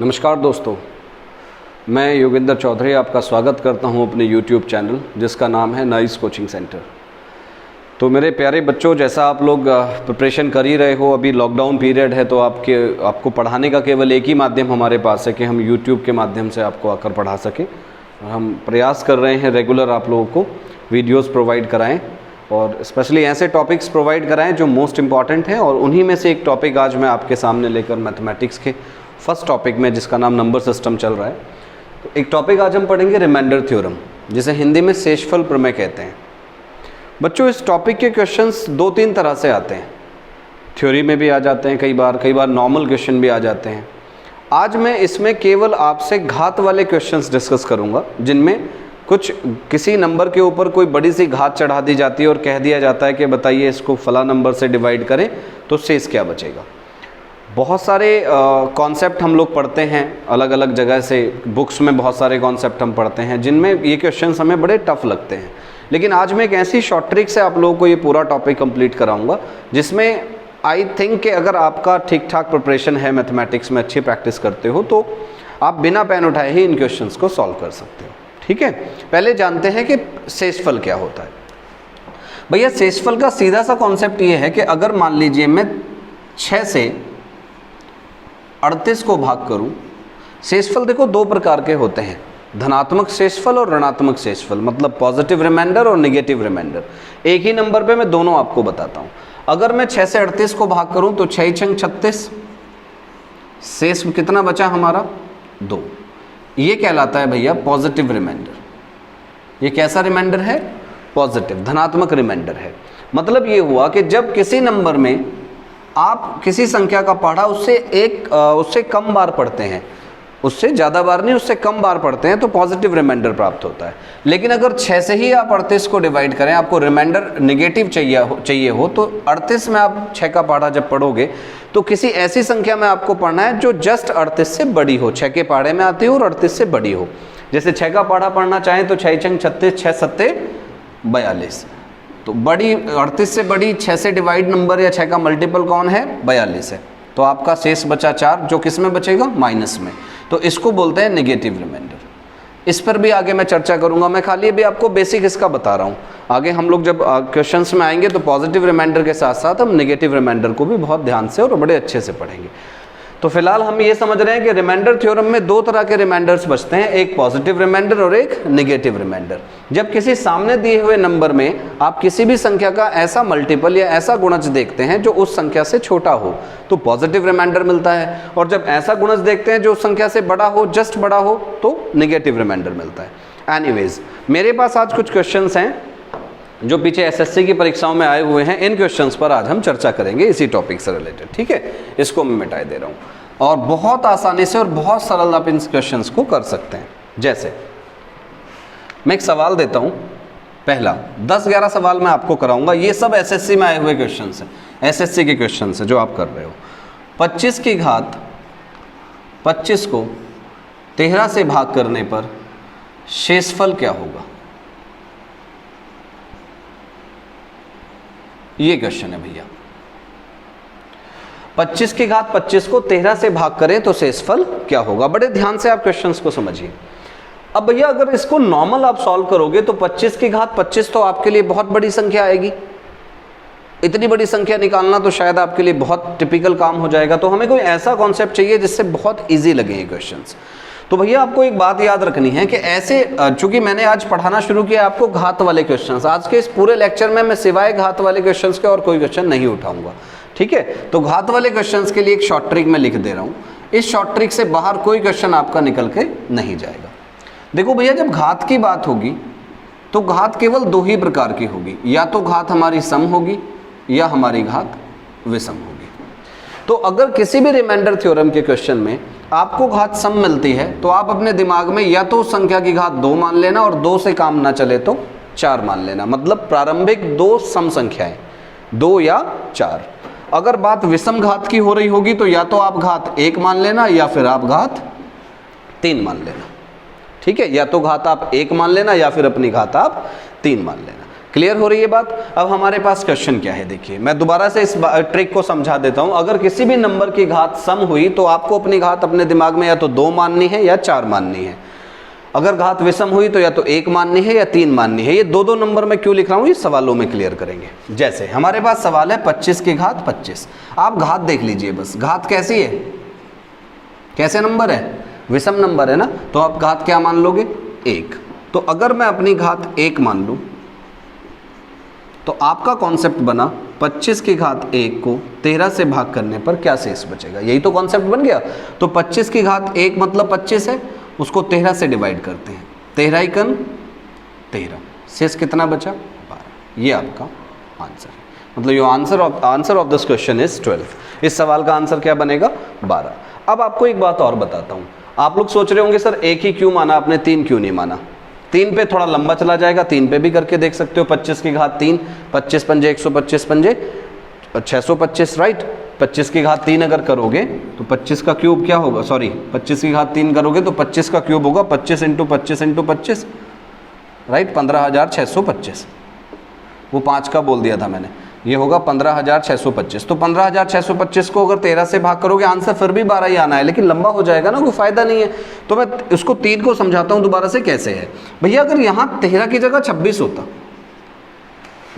नमस्कार दोस्तों, मैं योगेंद्र चौधरी आपका स्वागत करता हूं अपने YouTube चैनल जिसका नाम है नाइस कोचिंग सेंटर। तो मेरे प्यारे बच्चों, जैसा आप लोग प्रिपरेशन कर ही रहे हो, अभी लॉकडाउन पीरियड है तो आपको पढ़ाने का केवल एक ही माध्यम हमारे पास है कि हम YouTube के माध्यम से आपको आकर पढ़ा सकें। और हम प्रयास कर रहे हैं रेगुलर आप लोगों को वीडियोज़ प्रोवाइड कराएँ और स्पेशली ऐसे टॉपिक्स प्रोवाइड कराएँ जो मोस्ट इंपॉर्टेंट हैं। और उन्हीं में से एक टॉपिक आज मैं आपके सामने लेकर मैथमेटिक्स के फर्स्ट टॉपिक में, जिसका नाम नंबर सिस्टम चल रहा है, तो एक टॉपिक आज हम पढ़ेंगे रिमाइंडर थ्योरम, जिसे हिंदी में शेषफल प्रमेय कहते हैं। बच्चों, इस टॉपिक के क्वेश्चंस दो तीन तरह से आते हैं। थ्योरी में भी आ जाते हैं, कई बार नॉर्मल क्वेश्चन भी आ जाते हैं। आज मैं इसमें केवल आपसे घात वाले क्वेश्चंस डिस्कस करूंगा, जिनमें किसी नंबर के ऊपर कोई बड़ी सी घात चढ़ा दी जाती है और कह दिया जाता है कि बताइए इसको फला नंबर से डिवाइड करें तो शेष क्या बचेगा। बहुत सारे कॉन्सेप्ट हम लोग पढ़ते हैं अलग अलग जगह से, बुक्स में बहुत सारे कॉन्सेप्ट हम पढ़ते हैं जिनमें ये क्वेश्चंस हमें बड़े टफ लगते हैं। लेकिन आज मैं एक ऐसी शॉर्ट ट्रिक से आप लोगों को ये पूरा टॉपिक कंप्लीट कराऊंगा जिसमें आई थिंक कि अगर आपका ठीक ठाक प्रिपरेशन है, मैथमेटिक्स में अच्छी प्रैक्टिस करते हो, तो आप बिना पेन उठाए ही इन क्वेश्चंस को सॉल्व कर सकते हो। ठीक है, पहले जानते हैं कि शेषफल क्या होता है। भैया, शेषफल का सीधा सा कॉन्सेप्ट ये है कि अगर मान लीजिए मैं 6 से 38 को भाग करूं, शेषफल देखो दो प्रकार के होते हैं, धनात्मक शेषफल और ऋणात्मक शेषफल, मतलब पॉजिटिव रिमाइंडर और नेगेटिव रिमाइंडर। एक ही नंबर पे मैं दोनों आपको बताता हूं। अगर मैं 6 से 38 को भाग करूं तो 6 छंग 36, शेष कितना बचा हमारा 2। ये कहलाता है भैया पॉजिटिव रिमाइंडर। ये कैसा रिमाइंडर है? पॉजिटिव, धनात्मक रिमाइंडर है। मतलब ये हुआ कि जब किसी नंबर में आप किसी संख्या का पढ़ा उससे कम बार पढ़ते हैं, उससे ज़्यादा बार नहीं, उससे कम बार पढ़ते हैं, तो पॉजिटिव रिमाइंडर प्राप्त होता है। लेकिन अगर 6 से ही आप 38 को डिवाइड करें, आपको रिमाइंडर नेगेटिव चाहिए हो तो 38 में आप 6 का पढ़ा जब पढ़ोगे तो किसी ऐसी संख्या में आपको पढ़ना है जो जस्ट 38 से बड़ी हो, 6 के पढ़े में आती हो और 38 से बड़ी हो। जैसे 6 का पढ़ा पढ़ना चाहें तो 6 छंग 36, 6 सत्ते 42। तो बड़ी 38 से बड़ी 6 से डिवाइड नंबर या 6 का मल्टीपल कौन है? 42 है। तो आपका शेष बचा 4, जो किस में बचेगा? माइनस में। तो इसको बोलते हैं नेगेटिव रिमाइंडर। इस पर भी आगे मैं चर्चा करूंगा, मैं खाली अभी आपको बेसिक इसका बता रहा हूँ। आगे हम लोग जब क्वेश्चंस में आएंगे तो पॉजिटिव रिमाइंडर के साथ साथ हम नेगेटिव रिमाइंडर को भी बहुत ध्यान से और बड़े अच्छे से पढ़ेंगे। तो फिलहाल हम ये समझ रहे हैं कि रिमाइंडर थ्योरम में दो तरह के रिमाइंडर्स बचते हैं, एक पॉजिटिव रिमाइंडर और एक नेगेटिव रिमाइंडर। जब किसी सामने दिए हुए नंबर में आप किसी भी संख्या का ऐसा मल्टीपल या ऐसा गुणज देखते हैं जो उस संख्या से छोटा हो तो पॉजिटिव रिमाइंडर मिलता है, और जब ऐसा गुणज देखते हैं जो उस संख्या से बड़ा हो, जस्ट बड़ा हो, तो नेगेटिव रिमाइंडर मिलता है। एनीवेज, मेरे पास आज कुछ क्वेश्चंस हैं जो पीछे एसएससी की परीक्षाओं में आए हुए हैं। इन क्वेश्चंस पर आज हम चर्चा करेंगे इसी टॉपिक से रिलेटेड। ठीक है, इसको मैं मिटाई दे रहा हूँ और बहुत आसानी से और बहुत सरल आप इन क्वेश्चंस को कर सकते हैं। जैसे मैं एक सवाल देता हूँ, पहला 10-11 सवाल मैं आपको कराऊंगा। ये सब एसएससी में आए हुए क्वेश्चंस हैं, एसएससी के क्वेश्चंस हैं जो आप कर रहे हो। 25 की घात 25 को 13 से भाग करने पर शेषफल क्या होगा? ये क्वेश्चन है भैया। 25 की घात 25 को 13 से भाग करें तो शेषफल क्या होगा? बड़े ध्यान से आप क्वेश्चंस को समझिए। अब भैया, अगर इसको नॉर्मल आप सॉल्व करोगे तो 25 की घात 25 तो आपके लिए बहुत बड़ी संख्या आएगी। इतनी बड़ी संख्या निकालना तो शायद आपके लिए बहुत टिपिकल काम हो जाएगा। तो हमें कोई ऐसा कॉन्सेप्ट चाहिए जिससे बहुत ईजी लगे ये क्वेश्चंस। तो भैया, आपको एक बात याद रखनी है कि ऐसे, चूंकि मैंने आज पढ़ाना शुरू किया आपको घात वाले क्वेश्चंस, आज के इस पूरे लेक्चर में मैं सिवाय घात वाले क्वेश्चंस के और कोई क्वेश्चन नहीं उठाऊंगा। ठीक है, तो घात वाले क्वेश्चंस के लिए एक शॉर्ट ट्रिक मैं लिख दे रहा हूँ। इस शॉर्ट ट्रिक से बाहर कोई क्वेश्चन आपका निकल के नहीं जाएगा। देखो भैया, जब घात की बात होगी तो घात केवल दो ही प्रकार की होगी, या तो घात हमारी सम होगी या हमारी घात विषम होगी। तो अगर किसी भी रिमाइंडर थ्योरम के क्वेश्चन में आपको घात सम मिलती है तो आप अपने दिमाग में या तो उस संख्या की घात 2 मान लेना, और 2 से काम ना चले तो 4 मान लेना। मतलब प्रारंभिक 2 सम संख्याएं, 2 या 4। अगर बात विषम घात की हो रही होगी तो या तो आप घात 1 मान लेना या फिर आप घात 3 मान लेना। ठीक है, या तो घात आप 1 मान लेना या फिर अपनी घात आप 3 मान लेना। क्लियर हो रही है बात। अब हमारे पास क्वेश्चन क्या है, देखिए मैं दोबारा से इस ट्रिक को समझा देता हूं। अगर किसी भी नंबर की घात सम हुई तो आपको अपनी घात अपने दिमाग में या तो 2 माननी है या 4 माननी है। अगर घात विषम हुई तो या तो 1 माननी है या 3 माननी है। ये दो नंबर में क्यों लिख रहा हूं, ये सवालों में क्लियर करेंगे। जैसे हमारे पास सवाल है 25 की घात 25। आप घात देख लीजिए बस, घात कैसी है, कैसे नंबर है, विषम नंबर है ना, तो आप घात क्या मान लोगे, 1। तो अगर मैं अपनी घात 1 मान लूं तो आपका कॉन्सेप्ट बना 25 की घात 1 को 13 से भाग करने पर क्या शेष बचेगा, यही तो कॉन्सेप्ट बन गया। तो 25 की घात 1 मतलब 25 है, उसको 13 से डिवाइड करते हैं, 13 एकन 13, शेष कितना बचा, 12। ये आपका आंसर है, मतलब यो answer of this question is 12। इस सवाल का आंसर क्या बनेगा, 12। अब आपको एक बात और बताता हूँ। आप लोग सोच रहे होंगे सर एक ही क्यों माना आपने, 3 क्यों नहीं माना। 3 पे थोड़ा लंबा चला जाएगा, 3 पे भी करके देख सकते हो। 25 की घात 3, 25 पंजे 125 पंजे 625, राइट। 25 की घात 3 अगर करोगे तो 25 का क्यूब क्या होगा, सॉरी 25 की घात 3 करोगे तो 25 का क्यूब होगा 25 इंटू 25 इंटू 25, राइट, 15,625। वो 5 का बोल दिया था मैंने, ये होगा 15,625। तो 15,625 को अगर 13 से भाग करोगे आंसर फिर भी 12 ही आना है, लेकिन लंबा हो जाएगा ना, कोई फायदा नहीं है। तो मैं उसको 3 को समझाता हूँ दोबारा से कैसे है। भैया अगर यहाँ 13 की जगह 26 होता,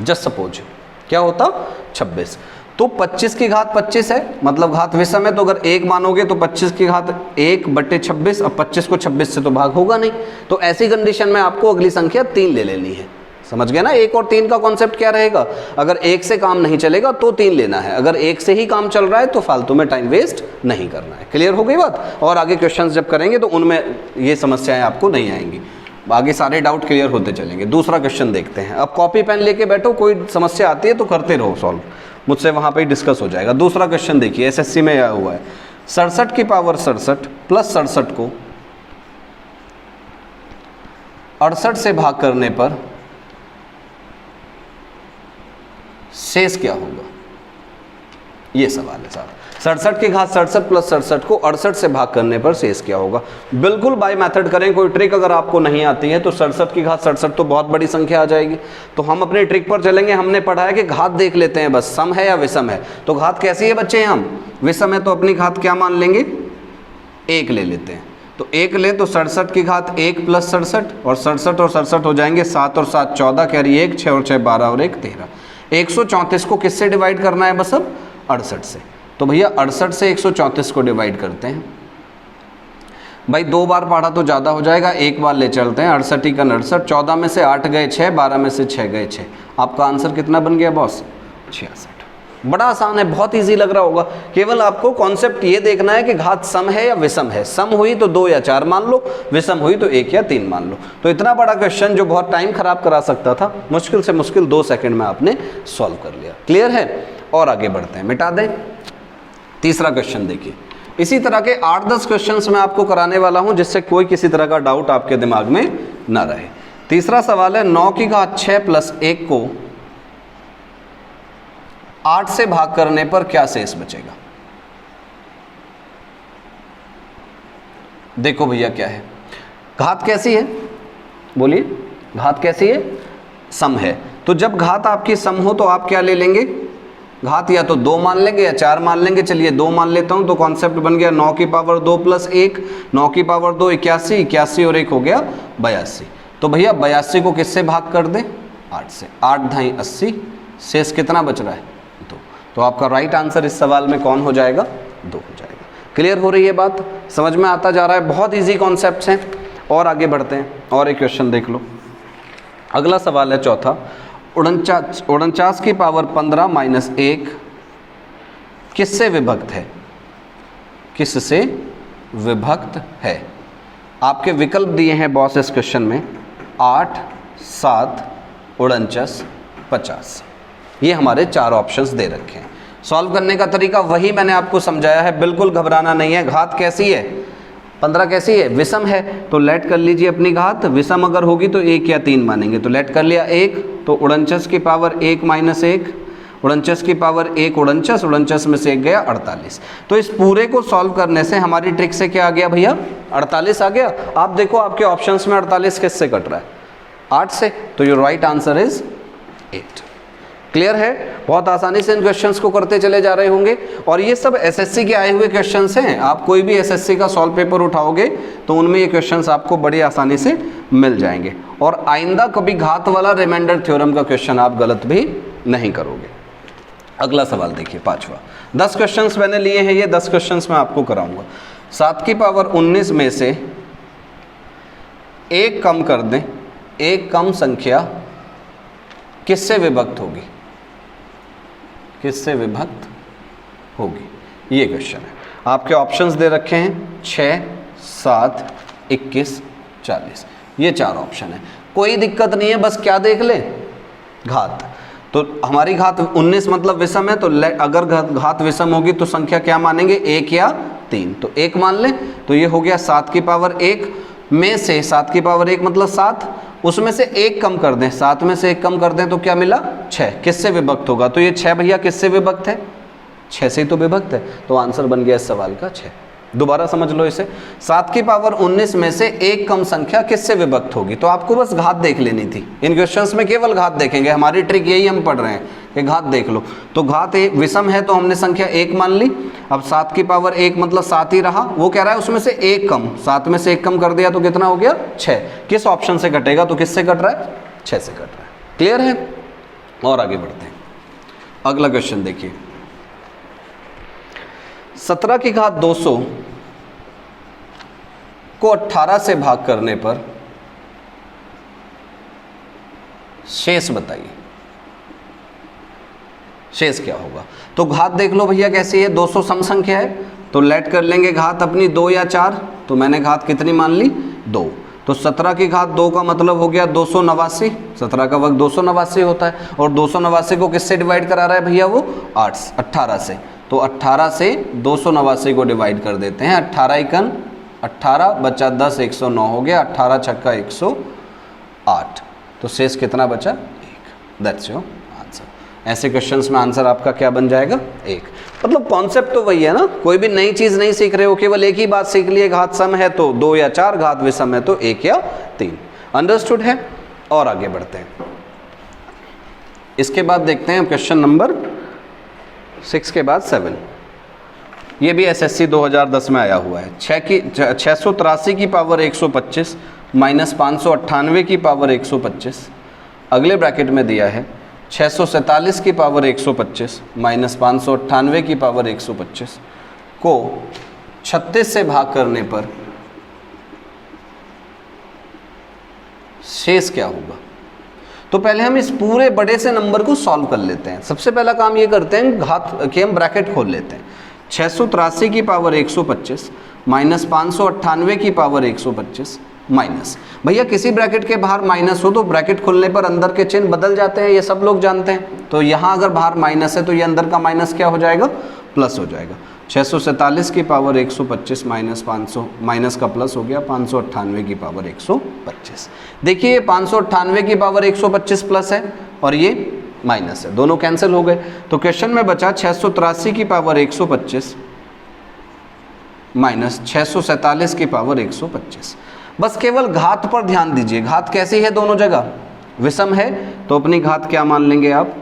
जस्ट सपोज क्या होता 26, तो 25 की घात 25 है, मतलब घात विषम है, तो अगर 1 मानोगे तो 25 की घात 1/26। अब 25 को 26 से तो भाग होगा नहीं, तो ऐसी कंडीशन में आपको अगली संख्या 3 ले लेनी है। समझ गए ना, 1 और 3 का कॉन्सेप्ट क्या रहेगा। अगर 1 से काम नहीं चलेगा तो 3 लेना है, अगर 1 से ही काम चल रहा है तो फालतू में टाइम वेस्ट नहीं करना है। क्लियर हो गई बात। और आगे क्वेश्चंस जब करेंगे तो उनमें ये समस्याएं आपको नहीं आएंगी, आगे सारे डाउट क्लियर होते चलेंगे। दूसरा क्वेश्चन देखते हैं। अब कॉपी पेन लेके बैठो, कोई समस्या आती है तो करते रहो सॉल्व, मुझसे वहाँ पे डिस्कस हो जाएगा। दूसरा क्वेश्चन देखिए, एसएससी में आया हुआ है। 67 की पावर 67 प्लस 67 को 68 से भाग करने पर शेष क्या होगा, ये सवाल है साहब। 67 की घात 67 प्लस 67 को 68 से भाग करने पर शेष क्या होगा। बिल्कुल बाय मेथड करें, कोई ट्रिक अगर आपको नहीं आती है तो 67 की घात 67 तो बहुत बड़ी संख्या आ जाएगी। तो हम अपने ट्रिक पर चलेंगे। हमने पढ़ा है कि घात देख लेते हैं बस, सम है या विषम है। तो घात कैसी है बच्चे, हम विषम है तो अपनी घात क्या मान लेंगे, 1 ले लेते हैं। तो 1 ले तो 67 की घात 1 प्लस 67, और 67 और 67 हो जाएंगे 7 और 7 14, कैरी 1, 6 और 6 12 और 1 13। 134 को किससे डिवाइड करना है, बस अब 68 से। तो भैया 68 से 134 को डिवाइड करते हैं। भाई 2 बार पढ़ा तो ज़्यादा हो जाएगा, 1 बार ले चलते हैं। 68 ही का 68, 14 में से 8 गए 6, 12 में से 6 गए 6। आपका आंसर कितना बन गया बॉस, 66। बड़ा आसान है, बहुत इजी लग रहा होगा। केवल आपको कॉन्सेप्ट ये देखना है कि घात सम है या विषम है। सम हुई तो 2 या 4 मान लो, विषम हुई तो 1 या 3 मान लो। तो इतना बड़ा क्वेश्चन जो बहुत टाइम खराब करा सकता था, मुश्किल से मुश्किल 2 सेकंड में आपने सॉल्व कर लिया। क्लियर है। और आगे बढ़ते हैं, मिटा दें। तीसरा क्वेश्चन देखिए, इसी तरह के 8-10 क्वेश्चंस मैं आपको कराने वाला हूं, जिससे कोई किसी तरह का डाउट आपके दिमाग में ना रहे। तीसरा सवाल है 9 की घात 6 प्लस 1 को 8 से भाग करने पर क्या शेष बचेगा। देखो भैया क्या है, घात कैसी है, बोलिए, घात कैसी है, सम है। तो जब घात आपकी सम हो तो आप क्या ले लेंगे, घात या तो 2 मान लेंगे या 4 मान लेंगे। चलिए 2 मान लेता हूं, तो कॉन्सेप्ट बन गया 9 की पावर 2 प्लस 1, 9 की पावर 2 81, 81 और 1 हो गया 82। तो भैया 82 को किससे भाग कर दें, 8 से। 8 ढाई 80, शेष कितना बच रहा है, 2। तो आपका राइट आंसर इस सवाल में कौन हो जाएगा, 2 हो जाएगा। क्लियर हो रही है बात, समझ में आता जा रहा है। बहुत ईजी कॉन्सेप्ट हैं। और आगे बढ़ते हैं, और एक क्वेश्चन देख लो। अगला सवाल है चौथा, 49 की पावर 15 माइनस 1 किससे विभक्त है, किससे विभक्त है। आपके विकल्प दिए हैं बॉस इस क्वेश्चन में, 8, 7, 49, 50। ये हमारे 4 ऑप्शंस दे रखे हैं। सॉल्व करने का तरीका वही मैंने आपको समझाया है, बिल्कुल घबराना नहीं है। घात कैसी है, 15 कैसी है, विषम है, तो लेट कर लीजिए अपनी घात। विषम अगर होगी तो 1 या 3 मानेंगे, तो लेट कर लिया 1। तो 49 की पावर 1 माइनस 1, 49 की पावर 1 49, 49 में से 1 गया 48। तो इस पूरे को सॉल्व करने से हमारी ट्रिक से क्या आ गया भैया, 48 आ गया। आप देखो आपके ऑप्शंस में 48 किससे कट रहा है, 8 से। तो your right answer is 8। Clear है? बहुत आसानी से इन क्वेश्चंस को करते चले जा रहे होंगे। और ये सब एसएससी के आए हुए क्वेश्चंस हैं। आप कोई भी एसएससी का सॉल्व पेपर उठाओगे तो उनमें ये क्वेश्चंस आपको बड़ी आसानी से मिल जाएंगे। और आइंदा कभी घात वाला रिमाइंडर थ्योरम का क्वेश्चन आप गलत भी नहीं करोगे। अगला सवाल देखिए, 5वां। 10 क्वेश्चंस मैंने लिए हैं, ये 10 क्वेश्चंस मैं आपको कराऊंगा। 7 की पावर 19 में से एक कम कर दें, एक कम संख्या किससे विभक्त होगी? किससे विभक्त होगी? ये क्वेश्चन है। आपके ऑप्शंस दे रखे हैं 6, 7, 21, 40। ये 4 ऑप्शन है। कोई दिक्कत नहीं है, बस क्या देख ले? घात। तो हमारी घात 19 मतलब विषम है, तो अगर घात विषम होगी तो संख्या क्या मानेंगे? 1 या 3। तो 1 मान ले, तो ये हो गया 7 की पावर 1 में से 7 की पावर 1 मतलब 7, उसमें से 1 कम कर दें, 7 में से 1 कम कर दें तो क्या मिला? 6। किससे विभक्त होगा? तो ये 6 भैया किससे विभक्त है? 6 से ही तो विभक्त है। तो आंसर बन गया इस सवाल का 6। दोबारा समझ लो इसे। 7 की पावर 19 में से एक कम संख्या किससे विभक्त होगी? तो आपको बस घात देख लेनी थी। इन क्वेश्चंस में केवल घात देखेंगे, हमारी ट्रिक यही हम पढ़ रहे हैं कि घात देख लो। तो घात विषम है तो हमने संख्या 1 मान ली। अब 7 की पावर 1 मतलब 7 ही रहा। वो कह रहा है उसमें से 1 कम, 7 में से 1 कम कर दिया तो कितना हो गया? 6। किस ऑप्शन से कटेगा? तो किससे कट रहा है? 6 से कट रहा है। क्लियर है? और आगे बढ़ते हैं। अगला क्वेश्चन देखिए, 17 की घात 200 को 18 से भाग करने पर शेष बताइए। शेष क्या होगा? तो घात देख लो भैया कैसी है, 200 सम संख्या है तो लेट कर लेंगे घात अपनी 2 या 4। तो मैंने घात कितनी मान ली? 2। तो 17 की घात 2 का मतलब हो गया 289। 17 का वर्ग 289 होता है। और 289 को किससे डिवाइड करा रहा है भैया? वो 18 से। तो 18 से 289 को डिवाइड कर देते हैं। 18 एकन 18 बचा 10, 109 हो गया। 18 छक्का 108। तो शेष कितना बचा? 1। That's your answer. ऐसे क्वेश्चंस में आंसर आपका क्या बन जाएगा? 1। मतलब कॉन्सेप्ट तो वही है ना, कोई भी नई चीज नहीं सीख रहे हो, केवल एक ही बात सीख लिए, घात सम है तो 2 या 4, घात विषम है तो 1 या 3। अंडरस्टूड है? और आगे बढ़ते हैं। इसके बाद देखते हैं क्वेश्चन नंबर 6 के बाद 7। ये भी एसएससी 2010 में आया हुआ है। 683 की पावर 125 माइनस 598 की पावर 125। अगले ब्रैकेट में दिया है 647 की पावर 125 माइनस 598 की पावर 125 को 36 से भाग करने पर शेष क्या होगा? तो पहले हम इस पूरे बड़े से नंबर को सॉल्व कर लेते हैं। सबसे पहला काम ये करते हैं घात के हम ब्रैकेट खोल लेते हैं। 683 की पावर 125 माइनस 598 की पावर 125 माइनस, भैया किसी ब्रैकेट के बाहर माइनस हो तो ब्रैकेट खुलने पर अंदर के चिन्ह बदल जाते हैं, ये सब लोग जानते हैं। तो यहाँ अगर बाहर माइनस है तो ये अंदर का माइनस क्या हो जाएगा? प्लस हो जाएगा। 647 की पावर 125 माइनस 500, माइनस का प्लस हो गया 598 की पावर 125। देखिए ये 598 की पावर 125 प्लस है और ये माइनस है, दोनों कैंसिल हो गए। तो क्वेश्चन में बचा 683 की पावर 125 माइनस 647 की पावर 125। बस केवल घात पर ध्यान दीजिए। घात कैसी है? दोनों जगह विषम है तो अपनी घात क्या मान लेंगे आप?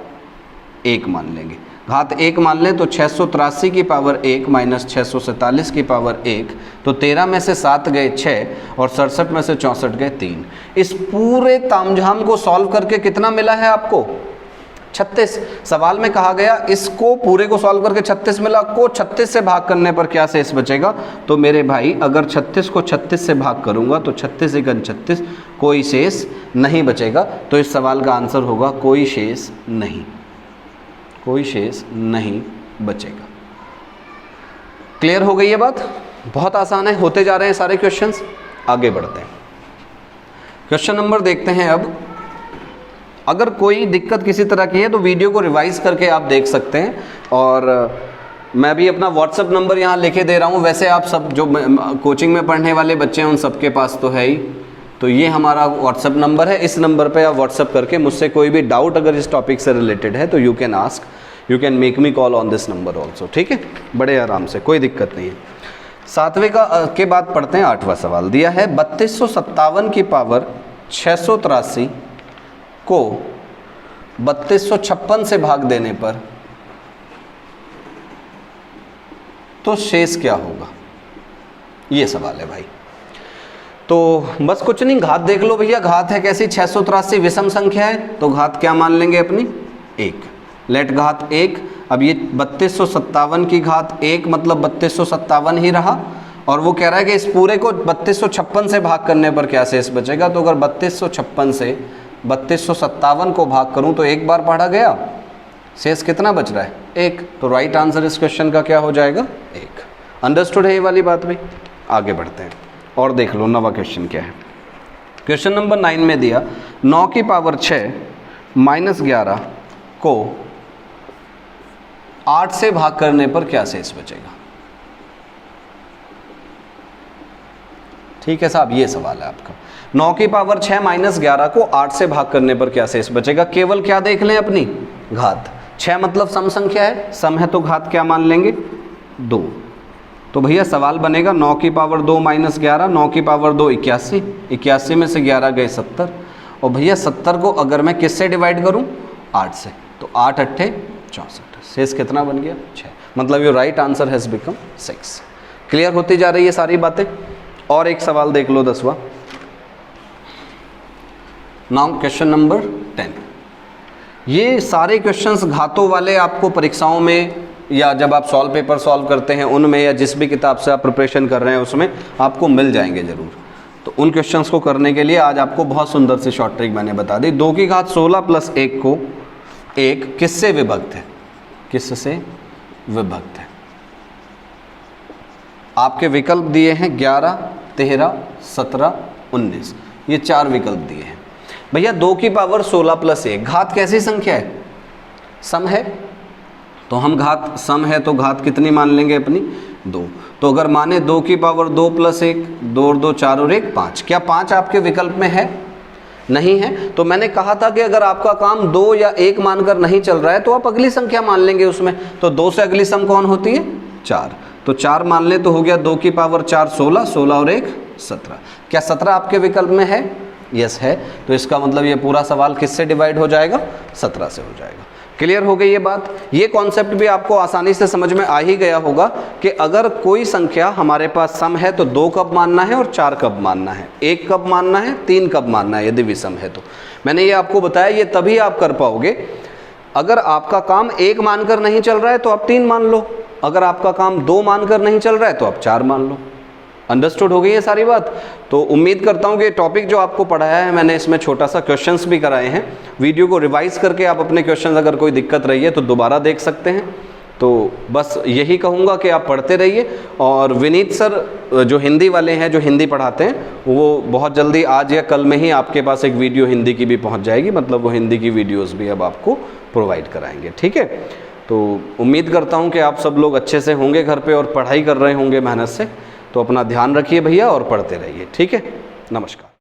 1 मान लेंगे। घात 1 मान लें तो 683 की पावर 1 माइनस 647 की पावर 1, तो 13 में से 7 गए 6 और 67 में से 64 गए 3। इस पूरे तामझाम को सॉल्व करके कितना मिला है आपको? 36। सवाल में कहा गया इसको पूरे को सॉल्व करके 36 मिला, को 36 से भाग करने पर क्या शेष बचेगा? तो मेरे भाई अगर 36 को 36 से भाग करूंगा तो 36 एकन 36, कोई शेष नहीं बचेगा। तो इस सवाल का आंसर होगा कोई शेष नहीं, कोई शेष नहीं बचेगा। क्लियर हो गई ये बात? बहुत आसान है, होते जा रहे हैं सारे क्वेश्चंस। आगे बढ़ते हैं, क्वेश्चन नंबर देखते हैं अब। अगर कोई दिक्कत किसी तरह की है तो वीडियो को रिवाइज करके आप देख सकते हैं, और मैं भी अपना व्हाट्सएप नंबर यहाँ लिखे दे रहा हूँ। वैसे आप सब जो कोचिंग में पढ़ने वाले बच्चे हैं उन सबके पास तो है ही, तो ये हमारा व्हाट्सएप नंबर है। इस नंबर पे आप व्हाट्सएप करके मुझसे कोई भी डाउट अगर इस टॉपिक से रिलेटेड है तो you can ask, you can make me call on this number also. ठीक है, बड़े आराम से, कोई दिक्कत नहीं है। 7वें के बाद पढ़ते हैं 8वां सवाल। दिया है 3257 की पावर 683 को 3256 से भाग देने पर तो शेष क्या होगा, ये सवाल है भाई। तो बस कुछ नहीं, घात देख लो भैया, घात है कैसी, 683 विषम संख्या है तो घात क्या मान लेंगे अपनी, 1। लेट घात 1। अब ये 3257 की घात 1 मतलब 3257 ही रहा, और वो कह रहा है कि इस पूरे को 3256 से भाग करने पर क्या शेष बचेगा। तो अगर 3256 से 3257 को भाग करूं तो एक बार पढ़ा गया, शेष कितना बच रहा है, 1। तो राइट आंसर इस क्वेश्चन का क्या हो जाएगा, 1। अंडरस्टूड है ये वाली बात भाई। आगे बढ़ते हैं और देख लो नवा क्वेश्चन क्या है। क्वेश्चन नंबर 9 में दिया 9 की पावर 6 माइनस 11 को 8 से भाग करने पर क्या शेष बचेगा। ठीक है साहब, ये सवाल है आपका। 9 की पावर 6 माइनस 11 को 8 से भाग करने पर क्या शेष बचेगा। केवल क्या देख लें अपनी, घात। 6 मतलब सम संख्या है, सम है तो घात क्या मान लेंगे, 2। तो भैया सवाल बनेगा 9 की पावर 2 माइनस 11, 9 की पावर 2 81, 81 में से 11 गए 70, और भैया 70 को अगर मैं किससे डिवाइड करूं, 8 से, तो 8 अट्ठे 64, शेष कितना बन गया, 6। मतलब your right answer has become 6। Clear होती जा रही है सारी बातें। और एक सवाल देख लो 10वां। Now question number 10। ये सारे क्वेश्चंस घातों वाले आपको परीक्षाओं में या जब आप सॉल्व पेपर सॉल्व करते हैं उनमें, या जिस भी किताब से आप प्रिपरेशन कर रहे हैं उसमें आपको मिल जाएंगे ज़रूर। तो उन क्वेश्चंस को करने के लिए आज आपको बहुत सुंदर सी शॉर्ट ट्रिक मैंने बता दी। 2 की घात 16 प्लस 1 को 1 किससे विभक्त है, किससे विभक्त है। आपके विकल्प दिए हैं 11, 13, 17, 19, ये 4 विकल्प दिए हैं भैया। 2 की पावर 16 प्लस 1, घात कैसी संख्या है, सम है, तो हम घात सम है तो घात कितनी मान लेंगे अपनी, 2। तो अगर माने 2 की पावर 2 प्लस 1, 2 और 2 4 और 1 5। क्या 5 आपके विकल्प में है, नहीं है। तो मैंने कहा था कि अगर आपका काम 2 या 1 मानकर नहीं चल रहा है तो आप अगली संख्या मान लेंगे उसमें। तो 2 से अगली सम कौन होती है, 4। तो 4 मान ले तो हो गया 2 की पावर 4 16, 16 और 1 17। क्या 17 आपके विकल्प में है, यस है। तो इसका मतलब ये पूरा सवाल किससे डिवाइड हो जाएगा, 17 से हो जाएगा। क्लियर हो गई ये बात। ये कॉन्सेप्ट भी आपको आसानी से समझ में आ ही गया होगा कि अगर कोई संख्या हमारे पास सम है तो 2 कब मानना है और 4 कब मानना है, 1 कब मानना है, 3 कब मानना है यदि विषम है तो। मैंने ये आपको बताया, ये तभी आप कर पाओगे। अगर आपका काम 1 मानकर नहीं चल रहा है तो आप 3 मान लो, अगर आपका काम 2 मानकर नहीं चल रहा है तो आप 4 मान लो। अंडरस्टूड हो गई है सारी बात। तो उम्मीद करता हूँ कि टॉपिक जो आपको पढ़ाया है मैंने, इसमें छोटा सा क्वेश्चंस भी कराए हैं। वीडियो को रिवाइज करके आप अपने क्वेश्चंस, अगर कोई दिक्कत रही है तो दोबारा देख सकते हैं। तो बस यही कहूँगा कि आप पढ़ते रहिए। और विनीत सर जो हिंदी वाले हैं, जो हिंदी पढ़ाते हैं, वो बहुत जल्दी आज या कल में ही आपके पास एक वीडियो हिंदी की भी पहुँच जाएगी। मतलब वो हिंदी की वीडियोज़ भी अब आपको प्रोवाइड कराएंगे, ठीक है। तो उम्मीद करता हूँ कि आप सब लोग अच्छे से होंगे घर पे और पढ़ाई कर रहे होंगे मेहनत से। तो अपना ध्यान रखिए भैया और पढ़ते रहिए, ठीक है। नमस्कार।